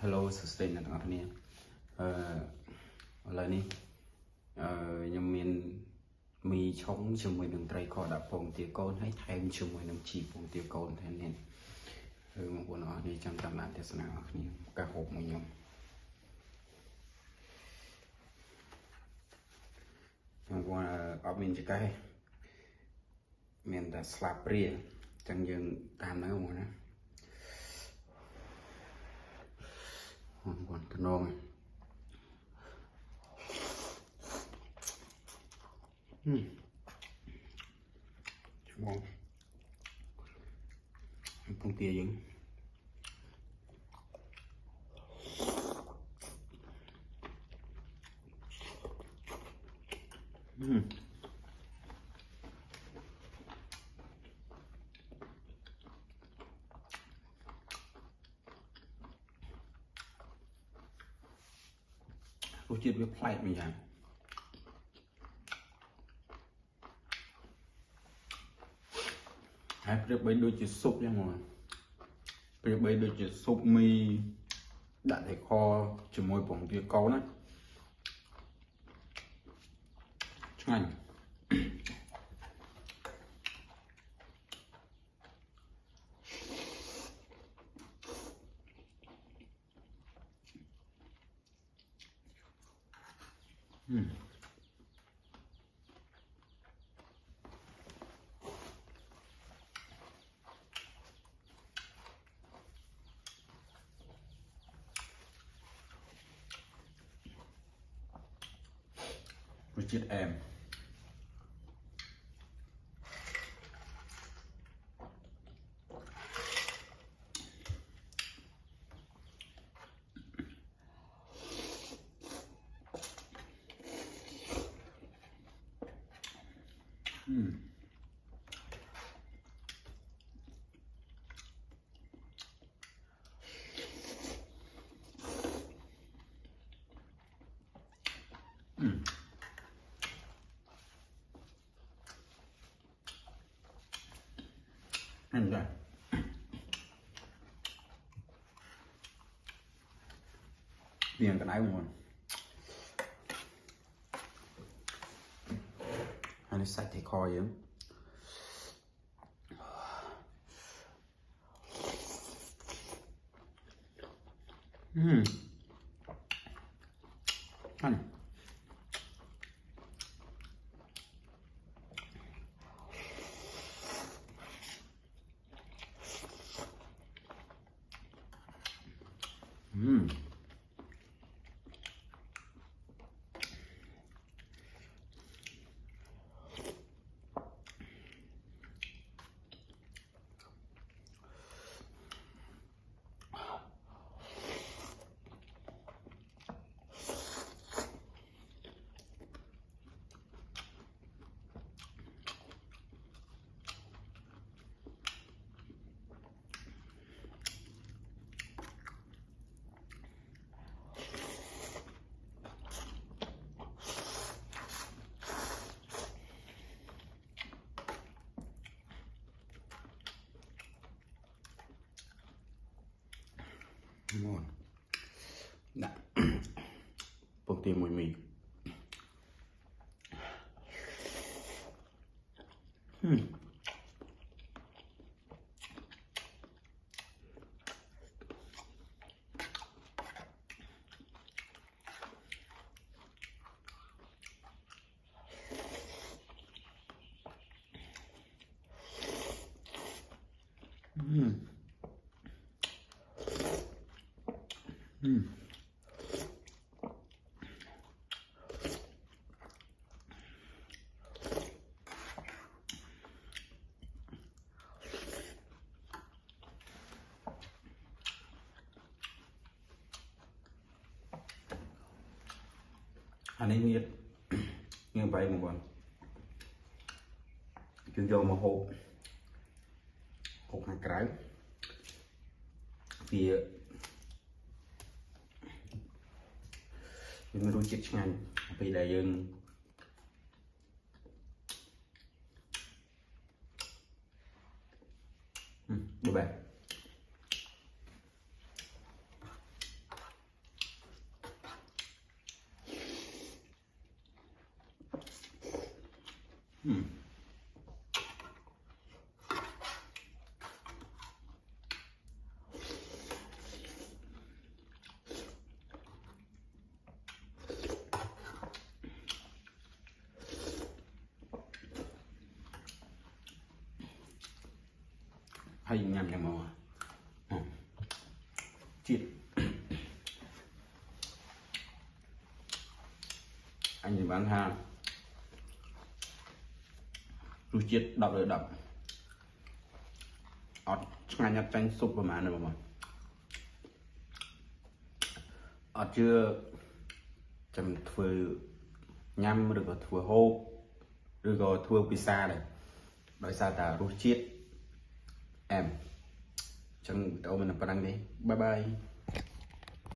Hello, sustain là tụi anh lời ní nhưng mình mì chống cho mình đừng trai co đạp phòng tiêu con hay thêm cho mình đừng chỉ phòng tiêu con thế nên một bộ nó đi trong tầm nạn thế nào cả hộp một nhóm qua ở bên chỉ cái mình đã slap ria chẳng dừng tam nữa mà nó còn cái nôm ngon không tia dính rút chết với plate mình vậy hãy biết bấy đôi chữ súp nha mọi người bấy đôi chữ súp mì đã thấy kho chỉ môi bóng kia câu đấy chanh chết em anh ra tiền cái này một anh sạch thì kho vậy anh ngon đã bông tiêu mùi mì anh ấy nghiệt như vậy một con chúng vô một hộp hai cái vì mình luôn chết ngành vì đại dương bye bye hay nhầm nhầm màu chít anh thì bán hàng rút chít đập rồi đập ọt ngay nhập tranh sụp vào màn rồi mà ọt chưa chầm thưa nhâm được có thưa hô được có thưa pizza này đói xa ta rút chít em chẳng tao mình là đi bye bye.